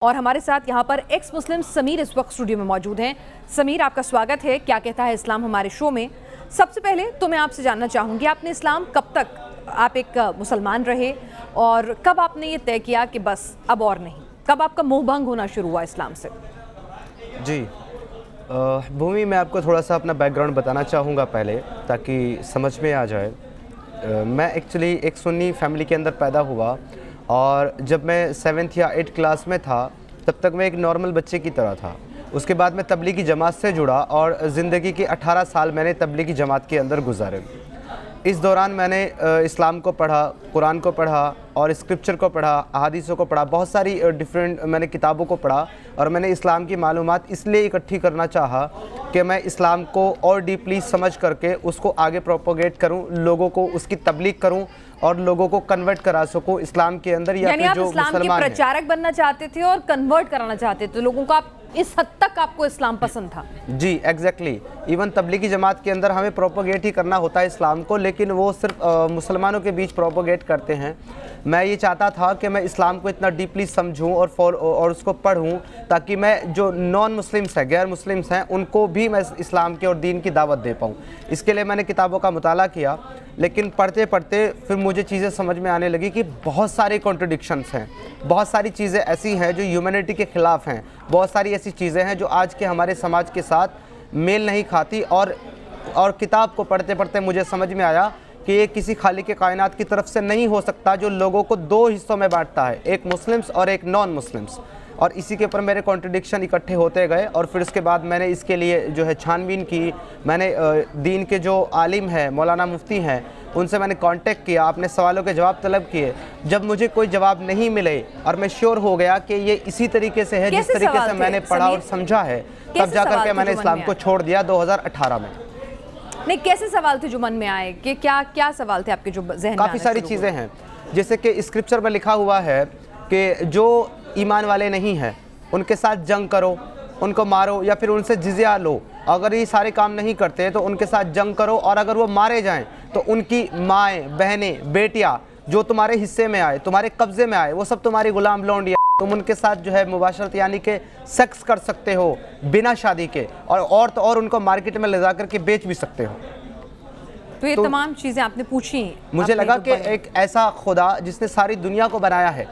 और हमारे साथ यहाँ पर एक्स मुस्लिम समीर इस वक्त स्टूडियो में मौजूद हैं। समीर, आपका स्वागत है क्या कहता है इस्लाम हमारे शो में। सबसे पहले तो मैं आपसे जानना चाहूँगी, आपने इस्लाम कब तक आप एक मुसलमान रहे और कब आपने ये तय किया कि बस अब और नहीं, कब आपका मोहभंग होना शुरू हुआ इस्लाम से? जी भूमि, मैं आपको थोड़ा सा अपना बैकग्राउंड बताना चाहूँगा पहले, ताकि समझ में आ जाए। मैं एक्चुअली एक सुन्नी फैमिली के अंदर पैदा हुआ और जब मैं 7th या 8th क्लास में था तब तक मैं एक नॉर्मल बच्चे की तरह था। उसके बाद मैं तबलीगी जमात से जुड़ा और ज़िंदगी के 18 साल मैंने तबलीगी जमात के अंदर गुजारे। इस दौरान मैंने इस्लाम को पढ़ा, कुरान को पढ़ा और स्क्रिप्चर को पढ़ा, अहादीसों को पढ़ा, बहुत सारी डिफरेंट मैंने किताबों को पढ़ा और मैंने इस्लाम की मालूमात इसलिए इकट्ठी करना चाहा कि मैं इस्लाम को और डीपली समझ करके उसको आगे प्रोपोगेट करूं, लोगों को उसकी तबलीग करूं और लोगों को कन्वर्ट करा सकूं इस्लाम के अंदर। या फिर जो इस्लाम के प्रचारक बनना चाहते थे और कन्वर्ट कराना चाहते थे लोगों को, आप इस हद तक आपको इस्लाम पसंद था? जी एग्जैक्टली। इवन तबलीगी जमात के अंदर हमें प्रोपोगेट ही करना होता है इस्लाम को, लेकिन वो सिर्फ मुसलमानों के बीच प्रोपोगेट करते हैं। मैं ये चाहता था कि मैं इस्लाम को इतना डीपली समझूं और उसको पढ़ूं ताकि मैं जो नॉन मुस्लिम्स हैं, गैर मुस्लिम्स हैं, उनको भी मैं इस्लाम के और दीन की दावत दे पाऊँ। इसके लिए मैंने किताबों का मुताला किया, लेकिन पढ़ते पढ़ते फिर मुझे चीज़ें समझ में आने लगी कि बहुत सारे कॉन्ट्रडिक्शंस हैं, बहुत सारी चीज़ें ऐसी हैं जो ह्यूमैनिटी के ख़िलाफ़ हैं, बहुत सारी ऐसी चीज़ें हैं जो आज के हमारे समाज के साथ मेल नहीं खाती। और किताब को पढ़ते पढ़ते मुझे समझ में आया कि ये किसी खालिक के कायनात की तरफ से नहीं हो सकता जो लोगों को दो हिस्सों में बांटता है, एक मुस्लिम्स और एक नॉन मुस्लिम्स। और इसी के ऊपर मेरे कॉन्ट्रडिक्शन इकट्ठे होते गए और फिर उसके बाद मैंने इसके लिए जो है छानबीन की। मैंने दीन के जो आलिम हैं, मौलाना मुफ्ती हैं, उनसे मैंने कांटेक्ट किया, अपने सवालों के जवाब तलब किए। जब मुझे कोई जवाब नहीं मिले और मैं श्योर हो गया कि ये इसी तरीके से है जिस तरीके से मैंने पढ़ा और समझा है, तब जाकर के मैंने इस्लाम को छोड़ दिया 2018 में। नहीं, कैसे सवाल थे जो मन में आए कि क्या सवाल थे आपके जो ज़हन में? काफ़ी सारी चीज़ें हैं, जैसे कि स्क्रिप्चर में लिखा हुआ है कि जो ईमान वाले नहीं हैं उनके साथ जंग करो, उनको मारो या फिर उनसे जिज़िया लो। अगर ये सारे काम नहीं करते तो उनके साथ जंग करो और अगर वो मारे जाएं तो उनकी माएँ, बहनें, बेटियाँ जो तुम्हारे हिस्से में आए, तुम्हारे कब्ज़े में आए, वो सब तुम्हारी गुलाम लौंडियाँ, तुम उनके साथ जो है मुबाशरत यानी कि सेक्स कर सकते हो बिना शादी के, और उनको मार्केट में ले जा कर के बेच भी सकते हो। तो ये तमाम चीज़ें आपने पूछी। मुझे लगा कि एक ऐसा खुदा जिसने सारी दुनिया को बनाया है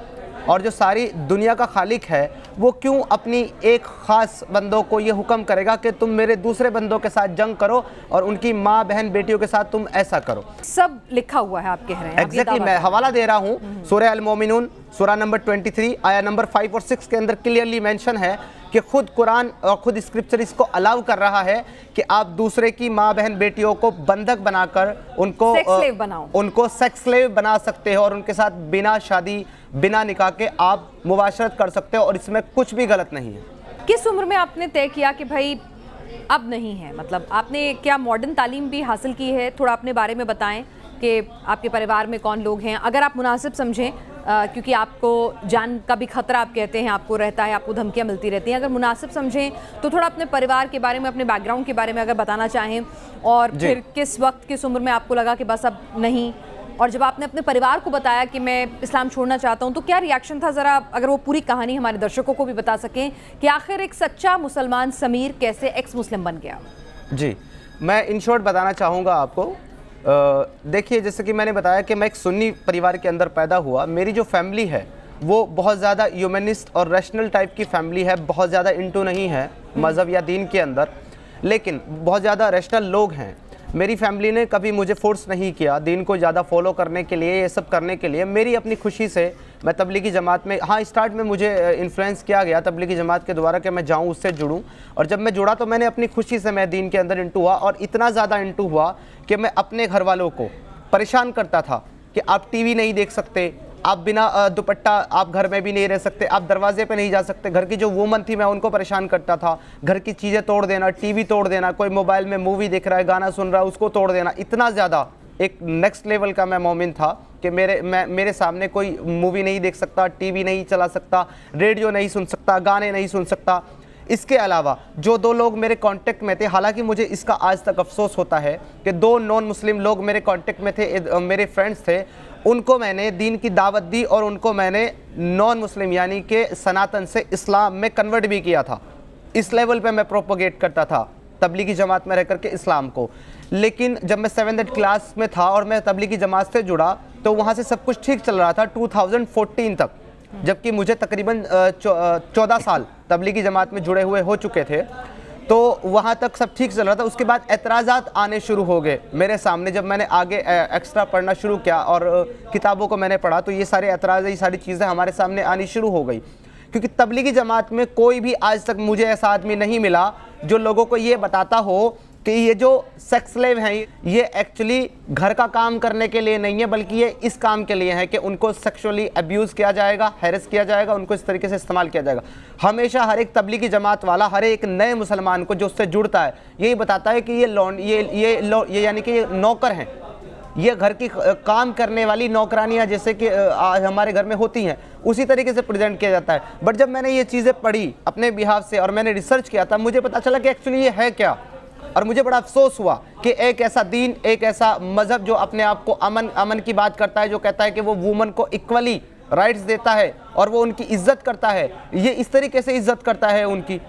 और जो सारी दुनिया का खालिक है, वो क्यों अपनी एक ख़ास बंदों को ये हुक्म करेगा कि तुम मेरे दूसरे बंदों के साथ जंग करो और उनकी माँ, बहन, बेटियों के साथ तुम ऐसा करो। सब लिखा हुआ है, आप कह रहे हैं। एग्जैक्टली, मैं हवाला दे रहा हूँ। सूरह अल-मोमिनून सूरह नंबर 23 आया नंबर 5 और 6 के अंदर क्लियरली मेंशन है कि खुद कुरान और खुद स्क्रिप्चर इसको अलाउ कर रहा है कि आप दूसरे की माँ, बहन, बेटियों को बंधक बनाकर उनको सेक्स स्लेव बना सकते हो और उनके साथ बिना शादी, बिना निकाह के आप मुबाशरत कर सकते हो और इसमें कुछ भी गलत नहीं है। किस उम्र में आपने तय किया कि भाई अब नहीं है? मतलब आपने क्या मॉडर्न तालीम भी हासिल की है? थोड़ा अपने बारे में बताएं कि आपके परिवार में कौन लोग हैं, अगर आप मुनासिब समझें, क्योंकि आपको जान का भी खतरा आप कहते हैं आपको रहता है, आपको धमकियां मिलती रहती हैं। अगर मुनासिब समझें तो थोड़ा अपने परिवार के बारे में, अपने बैकग्राउंड के बारे में अगर बताना चाहें, और फिर किस वक्त, किस उम्र में आपको लगा कि बस अब नहीं, और जब आपने अपने परिवार को बताया कि मैं इस्लाम छोड़ना चाहता हूं तो क्या रिएक्शन था? ज़रा अगर वो पूरी कहानी हमारे दर्शकों को भी बता सकें कि आखिर एक सच्चा मुसलमान समीर कैसे एक्स मुस्लिम बन गया। जी, मैं इन शॉर्ट बताना चाहूँगा आपको। देखिए, जैसे कि मैंने बताया कि मैं एक सुन्नी परिवार के अंदर पैदा हुआ। मेरी जो फैमिली है वो बहुत ज़्यादा ह्यूमनिस्ट और रैशनल टाइप की फैमिली है, बहुत ज़्यादा इंटू नहीं है मज़हब या दीन के अंदर, लेकिन बहुत ज़्यादा रैशनल लोग हैं। मेरी फैमिली ने कभी मुझे फोर्स नहीं किया दीन को ज़्यादा फॉलो करने के लिए, ये सब करने के लिए। मेरी अपनी खुशी से मैं तबलीगी जमात में, हाँ स्टार्ट में मुझे इन्फ्लुएंस किया गया तबलीगी जमात के द्वारा कि मैं जाऊँ, उससे जुड़ूँ, और जब मैं जुड़ा तो मैंने अपनी खुशी से मैं दीन के अंदर इंटू हुआ और इतना ज़्यादा इंटू हुआ कि मैं अपने घर वालों को परेशान करता था कि आप टीवी नहीं देख सकते, आप बिना दुपट्टा आप घर में भी नहीं रह सकते, आप दरवाजे पे नहीं जा सकते। घर की जो वूमन थी मैं उनको परेशान करता था, घर की चीज़ें तोड़ देना, टीवी तोड़ देना, कोई मोबाइल में मूवी देख रहा है, गाना सुन रहा है, उसको तोड़ देना। इतना ज़्यादा एक नेक्स्ट लेवल का मैं मोमिन था कि मेरे सामने कोई मूवी नहीं देख सकता, टीवी नहीं चला सकता, रेडियो नहीं सुन सकता, गाने नहीं सुन सकता। इसके अलावा जो 2 लोग मेरे कांटेक्ट में थे, हालांकि मुझे इसका आज तक अफसोस होता है कि 2 नॉन मुस्लिम लोग मेरे कांटेक्ट में थे, मेरे फ्रेंड्स थे, उनको मैंने दीन की दावत दी और उनको मैंने नॉन मुस्लिम यानी कि सनातन से इस्लाम में कन्वर्ट भी किया था। इस लेवल पे मैं प्रोपोगेट करता था तबलीगी जमात में रह करके इस्लाम को। लेकिन जब मैं 7th क्लास में था और मैं तबलीगी जमात से जुड़ा तो वहाँ से सब कुछ ठीक चल रहा था 2014 तक, जबकि मुझे तकरीबन 14 साल तबलीगी जमात में जुड़े हुए हो चुके थे, तो वहाँ तक सब ठीक चल रहा था। उसके बाद एतराज़ात आने शुरू हो गए मेरे सामने। जब मैंने आगे एक्स्ट्रा पढ़ना शुरू किया और किताबों को मैंने पढ़ा तो ये सारे एतराज़, ये सारी चीज़ें हमारे सामने आनी शुरू हो गई। क्योंकि तबलीगी जमात में कोई भी आज तक मुझे ऐसा आदमी नहीं मिला जो लोगों को ये बताता हो कि ये जो सेक्स स्लेव हैं ये एक्चुअली घर का काम करने के लिए नहीं है, बल्कि ये इस काम के लिए है कि उनको सेक्सुअली अब्यूज़ किया जाएगा, हैरेस किया जाएगा, उनको इस तरीके से इस्तेमाल किया जाएगा। हमेशा हर एक तबलीगी जमात वाला हर एक नए मुसलमान को जो उससे जुड़ता है यही बताता है कि ये यानी कि ये नौकर हैं, ये घर की काम करने वाली नौकरानियाँ जैसे कि हमारे घर में होती हैं उसी तरीके से प्रेजेंट किया जाता है। बट जब मैंने ये चीज़ें पढ़ी अपने बिहाफ से और मैंने रिसर्च किया था, मुझे पता चला कि एक्चुअली ये है क्या। और मुझे बड़ा अफसोस हुआ कि एक ऐसा दीन, एक ऐसा मज़हब जो अपने आप को अमन की बात करता है, जो कहता है कि वो वुमन को इक्वली राइट्स देता है और वो उनकी इज्जत करता है, ये इस तरीके से इज्जत करता है उनकी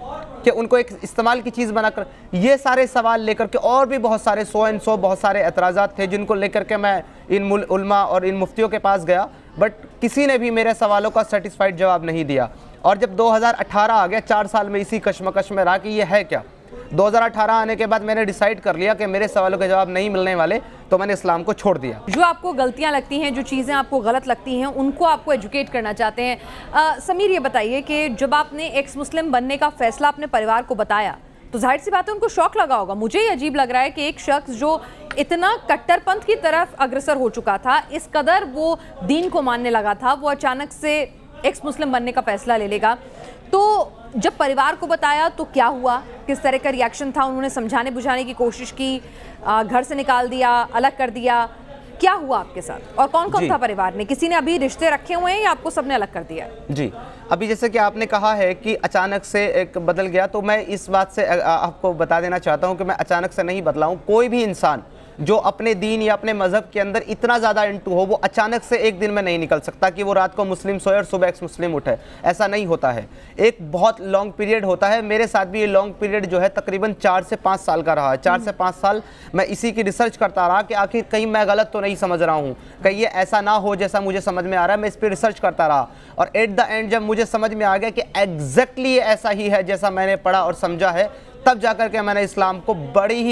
कि उनको एक इस्तेमाल की चीज़ बनाकर। ये सारे सवाल लेकर के और भी बहुत सारे 100 बहुत सारे एतराज़ात थे जिनको लेकर के मैं इन उलमा और इन मुफ्तियों के पास गया, बट किसी ने भी मेरे सवालों का सेटिस्फाइड जवाब नहीं दिया। और जब 2018 आ गया, 4 साल में इसी कश्मकश में रहा कि ये है क्या। 2018 आने के बाद मैंने डिसाइड कर लिया कि मेरे सवालों के जवाब नहीं मिलने वाले, तो मैंने इस्लाम को छोड़ दिया। जो आपको गलतियां लगती हैं, जो चीज़ें आपको गलत लगती हैं, उनको आपको एजुकेट करना चाहते हैं। समीर, ये बताइए कि जब आपने एक्स मुस्लिम बनने का फैसला अपने परिवार को बताया तो जाहिर सी बात है उनको शौक लगा होगा। मुझे ये अजीब लग रहा है कि एक शख्स जो इतना कट्टरपंथ की तरफ अग्रसर हो चुका था, इस कदर वो दीन को मानने लगा था, वो अचानक से एक्स मुस्लिम बनने का फैसला ले लेगा। तो जब परिवार को बताया तो क्या हुआ, किस तरह का रिएक्शन था? उन्होंने समझाने बुझाने की कोशिश की, घर से निकाल दिया, अलग कर दिया, क्या हुआ आपके साथ? और कौन कौन था परिवार में? किसी ने अभी रिश्ते रखे हुए हैं या आपको सबने अलग कर दिया? जी, अभी जैसे कि आपने कहा है कि अचानक से एक बदल गया, तो मैं इस बात से आपको बता देना चाहता हूं कि मैं अचानक से नहीं बदला हूं। कोई भी इंसान जो अपने दीन या अपने मज़हब के अंदर इतना ज़्यादा इंटू हो, वो अचानक से एक दिन में नहीं निकल सकता कि वो रात को मुस्लिम सोए और सुबह एक्स मुस्लिम उठे। ऐसा नहीं होता है, एक बहुत लॉन्ग पीरियड होता है। मेरे साथ भी ये लॉन्ग पीरियड जो है तकरीबन 4 से 5 साल का रहा है। 4 से 5 साल मैं इसी की रिसर्च करता रहा कि आखिर कहीं मैं गलत तो नहीं समझ रहा हूँ, कहीं ये ऐसा ना हो जैसा मुझे समझ में आ रहा है। मैं इस पर रिसर्च करता रहा और एट द एंड जब मुझे समझ में आ गया कि एग्जैक्टली ऐसा ही है जैसा मैंने पढ़ा और समझा है, तब जाकर के मैंने इस्लाम को बड़ी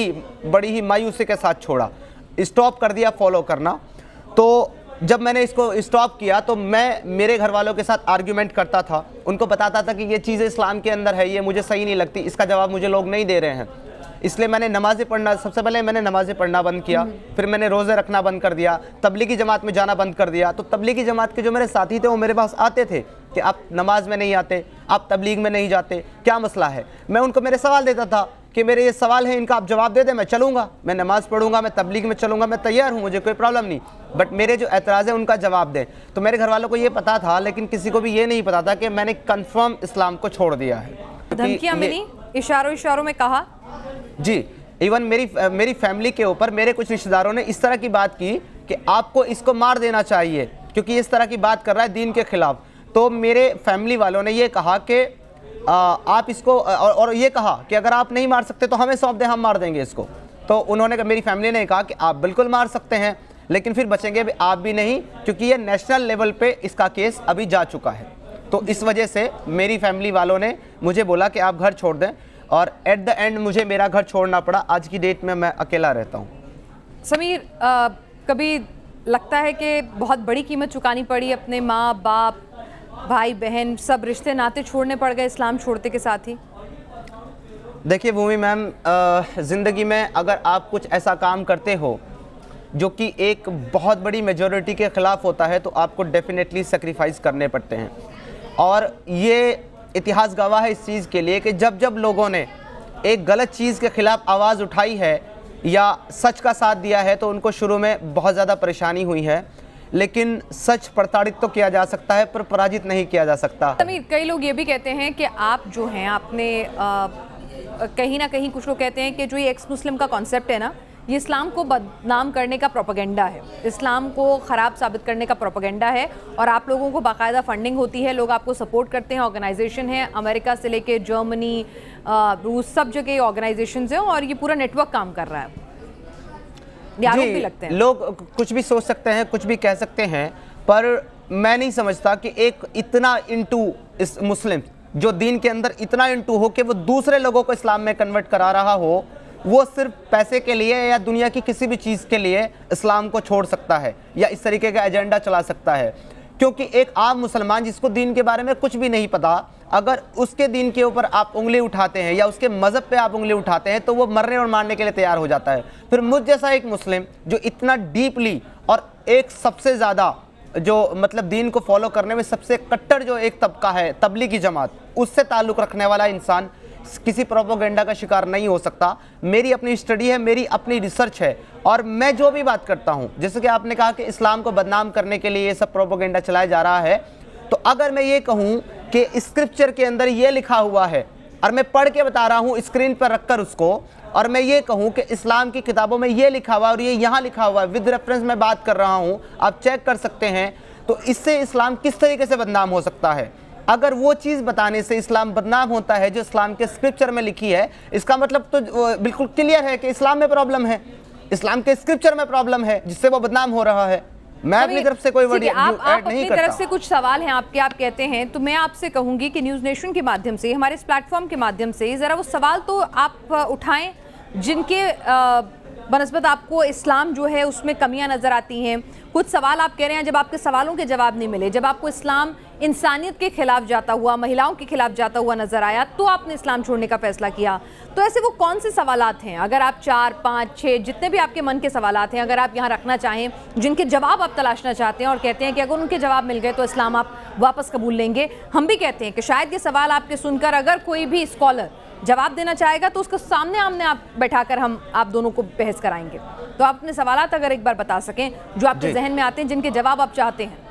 ही मायूसी के साथ छोड़ा, स्टॉप कर दिया फॉलो करना। तो जब मैंने इसको स्टॉप किया तो मैं मेरे घर वालों के साथ आर्ग्यूमेंट करता था, उनको बताता था कि ये चीज़ें इस्लाम के अंदर है, ये मुझे सही नहीं लगती, इसका जवाब मुझे लोग नहीं दे रहे हैं। इसलिए मैंने नमाज़ें पढ़ना, सबसे पहले मैंने नमाज़ें पढ़ना बंद किया, फिर मैंने रोज़े रखना बंद कर दिया, तबलीगी जमात में जाना बंद कर दिया। तो तबलीगी जमात के जो मेरे साथी थे वो मेरे पास आते थे कि आप नमाज में नहीं आते, आप तबलीग में नहीं जाते, क्या मसला है? मैं उनको मेरे सवाल देता था कि मेरे ये सवाल हैं, इनका आप जवाब दे दें, मैं चलूँगा, मैं नमाज़ पढ़ूंगा, मैं तबलीग में चलूँगा, मैं तैयार हूँ, मुझे कोई प्रॉब्लम नहीं, बट मेरे जो एतराज़ है उनका जवाब दें। तो मेरे घर वालों को ये पता था, लेकिन किसी को भी ये नहीं पता था कि मैंने कन्फर्म इस्लाम को छोड़ दिया है। धमकियाँ मिली, इशारों में कहा? जी, इवन मेरी फैमिली के ऊपर मेरे कुछ रिश्तेदारों ने इस तरह की बात की कि आपको इसको मार देना चाहिए क्योंकि इस तरह की बात कर रहा है दीन के खिलाफ। तो मेरे फैमिली वालों ने ये कहा कि आप इसको और ये कहा कि अगर आप नहीं मार सकते तो हमें सौंप दें, हम मार देंगे इसको। तो उन्होंने, मेरी फैमिली ने कहा कि आप बिल्कुल मार सकते हैं, लेकिन फिर बचेंगे भी आप भी नहीं, क्योंकि ये नेशनल लेवल पे इसका केस अभी जा चुका है। तो इस वजह से मेरी फैमिली वालों ने मुझे बोला कि आप घर छोड़ दें, और एट द एंड मुझे मेरा घर छोड़ना पड़ा। आज की डेट में मैं अकेला रहता हूँ। समीर, कभी लगता है कि बहुत बड़ी कीमत चुकानी पड़ी, अपने माँ बाप, भाई बहन, सब रिश्ते नाते छोड़ने पड़ गए इस्लाम छोड़ते के साथ ही? देखिए भूमि मैम, ज़िंदगी में अगर आप कुछ ऐसा काम करते हो जो कि एक बहुत बड़ी मेजॉरिटी के ख़िलाफ़ होता है, तो आपको डेफिनेटली सेक्रीफाइस करने पड़ते हैं। और ये इतिहास गवाह है इस चीज़ के लिए कि जब जब लोगों ने एक गलत चीज़ के ख़िलाफ़ आवाज़ उठाई है या सच का साथ दिया है, तो उनको शुरू में बहुत ज़्यादा परेशानी हुई है। लेकिन सच प्रताड़ित तो किया जा सकता है पर पराजित नहीं किया जा सकता। समीर, कई लोग ये भी कहते हैं कि आप जो हैं आपने कहीं ना कहीं कुछ लोग कहते हैं कि जो ये एक्स मुस्लिम का कॉन्सेप्ट है ना, ये इस्लाम को बदनाम करने का प्रोपेगेंडा है, इस्लाम को ख़राब साबित करने का प्रोपेगेंडा है, और आप लोगों को बाकायदा फंडिंग होती है, लोग आपको सपोर्ट करते हैं, ऑर्गेनाइजेशन है, अमेरिका से लेके जर्मनी, रूस, सब जगह ऑर्गेनाइजेशंस हैं और ये पूरा नेटवर्क काम कर रहा है। आरोप भी लगते हैं। लोग कुछ भी सोच सकते हैं, कुछ भी कह सकते हैं, पर मैं नहीं समझता कि एक इतना इंटू इस मुस्लिम जो दीन के अंदर इतना इंटू हो कि वो दूसरे लोगों को इस्लाम में कन्वर्ट करा रहा हो, वो सिर्फ पैसे के लिए या दुनिया की किसी भी चीज़ के लिए इस्लाम को छोड़ सकता है या इस तरीके का एजेंडा चला सकता है। क्योंकि एक आम मुसलमान जिसको दीन के बारे में कुछ भी नहीं पता, अगर उसके दीन के ऊपर आप उंगली उठाते हैं या उसके मज़हब पे आप उंगली उठाते हैं तो वो मरने और मारने के लिए तैयार हो जाता है। फिर मुझ जैसा एक मुस्लिम जो इतना डीपली और एक सबसे ज़्यादा जो मतलब दीन को फॉलो करने में सबसे कट्टर जो एक तबका है तबलीगी जमात, उससे ताल्लुक़ रखने वाला इंसान किसी प्रोपोगेंडा का शिकार नहीं हो सकता। मेरी अपनी स्टडी है, मेरी अपनी रिसर्च है, और मैं जो भी बात करता हूँ, जैसे कि आपने कहा कि इस्लाम को बदनाम करने के लिए ये सब प्रोपोगेंडा चलाया जा रहा है, तो अगर मैं ये कहूँ कि स्क्रिप्चर के अंदर ये लिखा हुआ है और मैं पढ़ के बता रहा हूँ स्क्रीन पर रखकर उसको, और मैं ये कहूँ कि इस्लाम की किताबों में ये लिखा हुआ और ये यहाँ लिखा हुआ है, विद रेफरेंस मैं बात कर रहा हूँ, आप चेक कर सकते हैं, तो इससे इस्लाम किस तरीके से बदनाम हो सकता है? अगर वो चीज़ बताने से इस्लाम बदनाम होता है जो इस्लाम के स्क्रिप्चर में लिखी है, इसका मतलब तो बिल्कुल क्लियर है कि इस्लाम में प्रॉब्लम है, इस्लाम के स्क्रिप्चर में प्रॉब्लम है जिससे वो बदनाम हो रहा है। मैं अपनी तरफ से कोई वर्ड ऐड नहीं करता। अपनी तरफ से कुछ सवाल हैं आपके, आप कहते हैं, तो मैं आपसे कहूंगी कि न्यूज़ नेशन के माध्यम से, हमारे इस प्लेटफॉर्म के माध्यम से ज़रा वो सवाल तो आप उठाएं जिनके बनस्बत आपको इस्लाम जो है उसमें कमियां नज़र आती हैं। कुछ सवाल आप कह रहे हैं जब आपके सवालों के जवाब नहीं मिले, जब आपको इस्लाम इंसानियत के खिलाफ जाता हुआ, महिलाओं के खिलाफ जाता हुआ नज़र आया, तो आपने इस्लाम छोड़ने का फैसला किया। तो ऐसे वो कौन से सवालात हैं, अगर आप 4, 5, 6 जितने भी आपके मन के सवालात हैं, अगर आप यहाँ रखना चाहें, जिनके जवाब आप तलाशना चाहते हैं और कहते हैं कि अगर उनके जवाब मिल गए तो इस्लाम आप वापस कबूल लेंगे। हम भी कहते हैं कि शायद ये सवाल आपके सुनकर अगर कोई भी स्कॉलर जवाब देना चाहेगा तो उसको सामने आमने आप बैठाकर हम आप दोनों को बहस कराएंगे। तो आप अपने सवालात अगर एक बार बता सकें जो आपके जहन में आते हैं, जिनके जवाब आप चाहते हैं।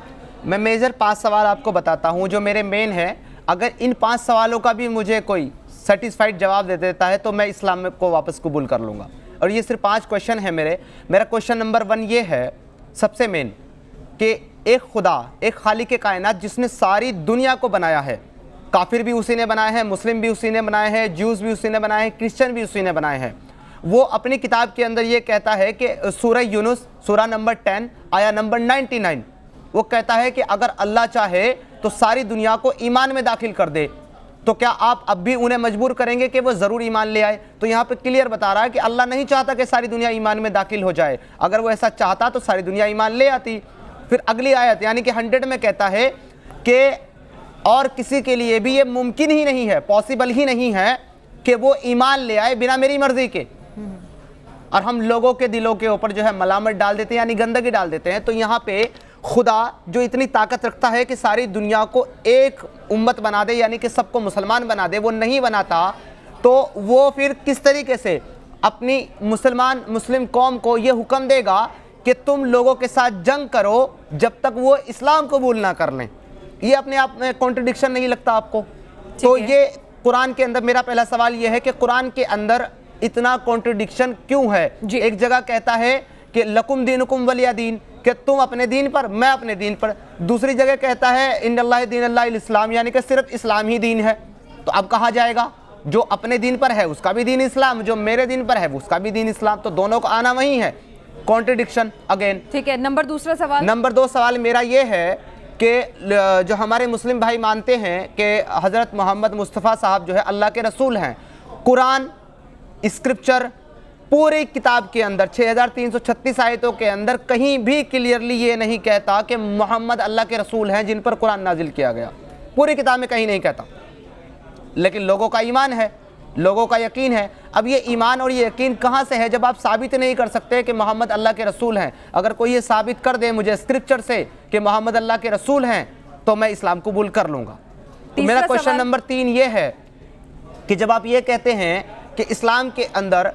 मैं मेजर 5 सवाल आपको बताता हूं जो मेरे मेन है। अगर इन 5 सवालों का भी मुझे कोई सेटिस्फाइड जवाब दे देता है तो मैं इस्लाम को वापस कबूल कर लूँगा। और ये सिर्फ 5 क्वेश्चन है मेरा क्वेश्चन नंबर 1 ये है सबसे मेन कि एक खुदा, एक खालिक कायनात जिसने सारी दुनिया को बनाया है, काफिर भी उसी ने बनाए हैं, मुस्लिम भी उसी ने बनाए हैं, ज्यूज़ भी उसी ने बनाए हैं, क्रिश्चियन भी उसी ने बनाए हैं। वो अपनी किताब के अंदर ये कहता है कि सूरह यूनुस सूरह नंबर 10 आया नंबर 99, वो कहता है कि अगर अल्लाह चाहे तो सारी दुनिया को ईमान में दाखिल कर दे, तो क्या आप अब भी उन्हें मजबूर करेंगे कि वो ज़रूर ईमान ले आए? तो यहाँ पे क्लियर बता रहा है कि अल्लाह नहीं चाहता कि सारी दुनिया ईमान में दाखिल हो जाए। अगर वो ऐसा चाहता तो सारी दुनिया ईमान ले आती। फिर अगली आयत यानी कि 100 में कहता है कि और किसी के लिए भी ये मुमकिन ही नहीं है, पॉसिबल ही नहीं है कि वो ईमान ले आए बिना मेरी मर्जी के। और हम लोगों के दिलों के ऊपर जो है मलामत डाल देते हैं, यानी गंदगी डाल देते हैं। तो यहाँ पे खुदा जो इतनी ताकत रखता है कि सारी दुनिया को एक उम्मत बना दे, यानी कि सबको मुसलमान बना दे, वो नहीं बनाता, तो वो फिर किस तरीके से अपनी मुस्लिम कौम को ये हुक्म देगा कि तुम लोगों के साथ जंग करो जब तक वो इस्लाम कबूल ना कर लें? ये अपने आप में कॉन्ट्रडिक्शन नहीं लगता आपको? तो ये कुरान के अंदर, मेरा पहला सवाल ये है कि कुरान के अंदर इतना कॉन्ट्रडिक्शन क्यों है? एक जगह कहता है कि लकुम दीनुकुम वलिया दीन, कि तुम अपने दीन पर, मैं अपने दीन पर। दूसरी जगह कहता है इन्नल्लाह दीनुल इस्लाम, यानी कि सिर्फ इस्लाम ही दीन है। तो अब कहा जाएगा जो अपने दीन पर है उसका भी दीन इस्लाम, जो मेरे दीन पर है उसका भी दीन इस्लाम, तो दोनों को आना वही है। Contradiction again. ठीक है, नंबर 2 सवाल मेरा ये है कि जो हमारे मुस्लिम भाई मानते हैं कि हज़रत मोहम्मद मुस्तफ़ा साहब जो है अल्लाह के रसूल हैं, कुरान स्क्रिप्चर पूरी किताब के अंदर 6336 आयतों के अंदर कहीं भी क्लियरली ये नहीं कहता कि मोहम्मद अल्लाह के रसूल हैं जिन पर कुरान नाजिल किया गया। पूरी किताब में कहीं नहीं कहता, लेकिन लोगों का ईमान है, लोगों का यकीन है। अब ये ईमान और ये यकीन कहाँ से है जब आप साबित नहीं कर सकते कि मोहम्मद अल्लाह के रसूल हैं? अगर कोई ये साबित कर दे मुझे स्क्रिप्चर से कि मोहम्मद अल्लाह के रसूल हैं तो मैं इस्लाम कबूल कर लूँगा। तो मेरा क्वेश्चन नंबर 3 ये है कि जब आप ये कहते हैं कि इस्लाम के अंदर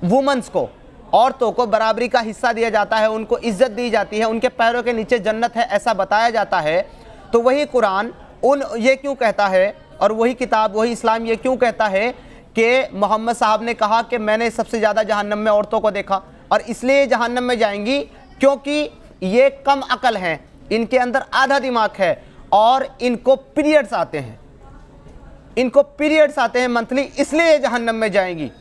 वुमेंस को औरतों को बराबरी का हिस्सा दिया जाता है, उनको इज्जत दी जाती है, उनके पैरों के नीचे जन्नत है, ऐसा बताया जाता है, तो वही कुरान ये क्यों कहता है और वही किताब, वही इस्लाम ये क्यों कहता है कि मोहम्मद साहब ने कहा कि मैंने सबसे ज़्यादा जहन्नम में औरतों को देखा, और इसलिए जहन्नम में जाएंगी क्योंकि ये कम अकल हैं, इनके अंदर आधा दिमाग है और इनको पीरियड्स आते हैं, इनको पीरियड्स आते हैं मंथली, इसलिए जहन्नम में जाएंगी।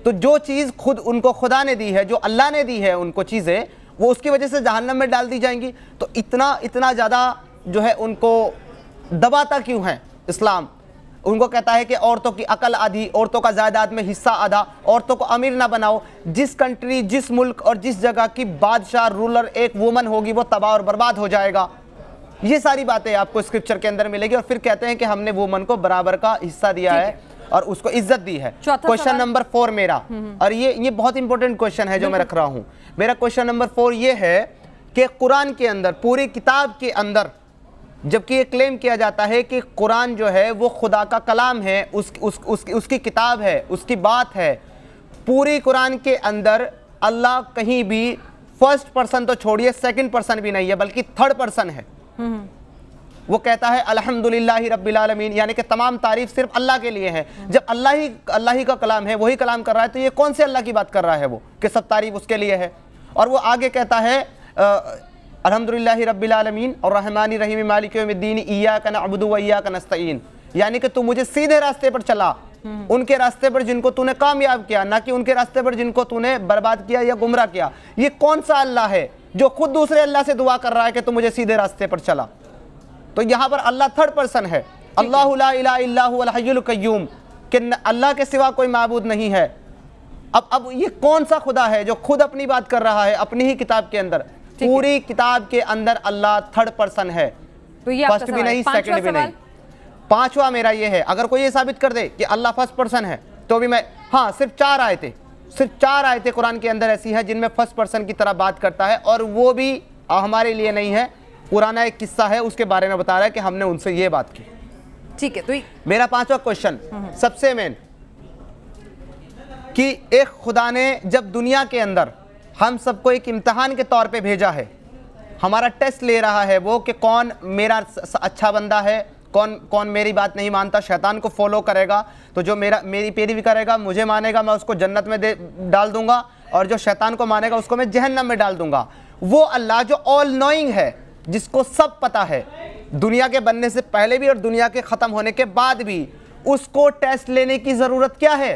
तो जो चीज़ खुद उनको खुदा ने दी है, जो अल्लाह ने दी है उनको चीज़ें, वो उसकी वजह से जहन्नम में डाल दी जाएंगी। तो इतना ज़्यादा जो है उनको दबाता क्यों है इस्लाम? उनको कहता है कि औरतों की अकल आधी, औरतों का जायदाद में हिस्सा आधा, औरतों को अमीर ना बनाओ। जिस कंट्री, जिस मुल्क और जिस जगह की बादशाह, रूलर एक वुमन होगी, वो तबाह और बर्बाद हो जाएगा। ये सारी बातें आपको स्क्रिप्चर के अंदर मिलेगी। और फिर कहते हैं कि हमने वुमन को बराबर का हिस्सा दिया है और उसको इज्जत दी है। क्वेश्चन नंबर 4 मेरा, और ये बहुत इंपॉर्टेंट क्वेश्चन है जो मैं रख रहा हूं। मेरा क्वेश्चन नंबर 4 ये है कि कुरान के अंदर, पूरी किताब के अंदर, जबकि ये क्लेम किया जाता है कि कुरान जो है वो खुदा का कलाम है, उसकी किताब है, उसकी बात है, पूरी कुरान के अंदर अल्लाह कहीं भी फर्स्ट पर्सन तो छोड़िए, सेकंड पर्सन भी नहीं है, बल्कि थर्ड पर्सन है। वो कहता है अल्हम्दुलिल्लाहि रब्बिल आलमीन, यानी कि तमाम तारीफ सिर्फ अल्लाह के लिए है। जब अल्लाह ही का कलाम है, वही कलाम कर रहा है, तो ये कौन से अल्लाह की बात कर रहा है वो, कि सब तारीफ उसके लिए है। और वो आगे कहता है अल्हम्दुलिल्लाहि रब्बिल आलमीन और रहमानिर रहीम मालिकि यौमिद्दीन इय्याका नअबुदु व इय्याका नस्तईन, यानी कि तू मुझे सीधे रास्ते पर चला, उनके रास्ते पर जिनको तूने कामयाब किया, ना कि उनके रास्ते पर जिनको तूने बर्बाद किया या गुमराह किया। ये कौन सा अल्लाह है जो खुद दूसरे अल्लाह से दुआ कर रहा है कि तू मुझे सीधे रास्ते पर चला? तो यहाँ पर अल्लाह थर्ड पर्सन है। अल्लाहु ला इलाहा इल्ला हुवल हय्युल कय्यूम, कि अल्लाह के सिवा कोई माबूद नहीं है। अब ये कौन सा खुदा है जो खुद अपनी बात कर रहा है अपनी ही किताब के अंदर? पूरी किताब के अंदर अल्लाह थर्ड पर्सन है, तो ये फर्स्ट भी नहीं, सेकंड भी नहीं। पांचवा मेरा ये है, अगर कोई ये साबित कर दे कि अल्लाह फर्स्ट पर्सन है तो भी मैं, हाँ, सिर्फ 4 आयतें कुरान के अंदर ऐसी हैं जिनमें फर्स्ट पर्सन की तरह बात करता है, और वो भी हमारे लिए नहीं है, पुराना एक किस्सा है उसके बारे में बता रहा है कि हमने उनसे ये बात की। ठीक है, तो मेरा 5वां क्वेश्चन सबसे मेन, कि एक खुदा ने जब दुनिया के अंदर हम सबको एक इम्तिहान के तौर पे भेजा है, हमारा टेस्ट ले रहा है वो, कि कौन मेरा अच्छा बंदा है, कौन मेरी बात नहीं मानता, शैतान को फॉलो करेगा, तो जो मेरी पैरवी करेगा, मुझे मानेगा, मैं उसको जन्नत में डाल दूंगा, और जो शैतान को मानेगा उसको मैं जहन्नम में डाल दूंगा। वो अल्लाह जो ऑल नोइंग है, जिसको सब पता है, दुनिया के बनने से पहले भी और दुनिया के ख़त्म होने के बाद भी, उसको टेस्ट लेने की ज़रूरत क्या है?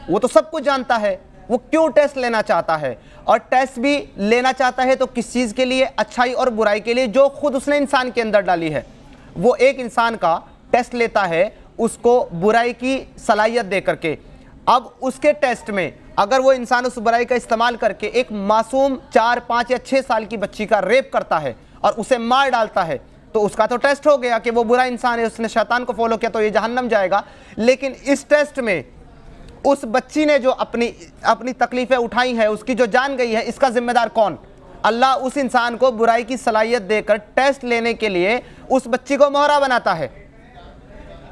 वो तो सब कुछ जानता है, वो क्यों टेस्ट लेना चाहता है? और टेस्ट भी लेना चाहता है तो किस चीज़ के लिए? अच्छाई और बुराई के लिए, जो खुद उसने इंसान के अंदर डाली है। वो एक इंसान का टेस्ट लेता है उसको बुराई की सलाहियत दे करके। अब उसके टेस्ट में अगर वो इंसान उस बुराई का इस्तेमाल करके एक मासूम 4, 5 या 6 साल की बच्ची का रेप करता है और उसे मार डालता है, तो उसका तो टेस्ट हो गया कि वो बुरा इंसान है, उसने शैतान को फॉलो किया, तो ये जहन्नम जाएगा। लेकिन इस टेस्ट में उस बच्ची ने जो अपनी तकलीफें उठाई हैं, उसकी जो जान गई है, इसका जिम्मेदार कौन? अल्लाह उस इंसान को बुराई की सलाहियत देकर टेस्ट लेने के लिए उस बच्ची को मोहरा बनाता है।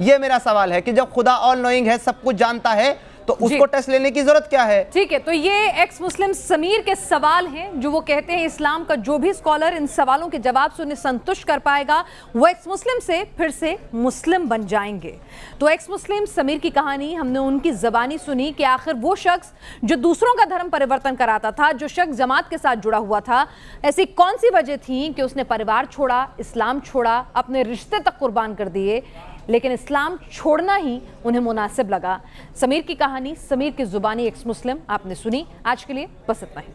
ये मेरा सवाल है कि जब खुदा ऑल नोइंग है, सब कुछ जानता है, तो उसको टेस्ट लेने की जरूरत क्या है? ठीक है, तो ये एक्स मुस्लिम समीर के सवाल हैं, जो वो कहते हैं इस्लाम का जो भी स्कॉलर इन सवालों के जवाब से उन्हें संतुष्ट कर पाएगा, वो एक्स मुस्लिम से फिर से मुस्लिम बन जाएंगे। तो एक्स मुस्लिम समीर की कहानी हमने उनकी ज़बानी सुनी कि आखिर वो शख्स जो दूसरों का धर्म परिवर्तन कराता था, जो शख्स जमात के साथ जुड़ा हुआ था, ऐसी कौन सी वजह थी कि उसने परिवार छोड़ा, इस्लाम छोड़ा, अपने रिश्ते तक कुर्बान कर दिए, लेकिन इस्लाम छोड़ना ही उन्हें मुनासिब लगा। समीर की कहानी, समीर की जुबानी एक्स मुस्लिम आपने सुनी। आज के लिए बस इतना ही।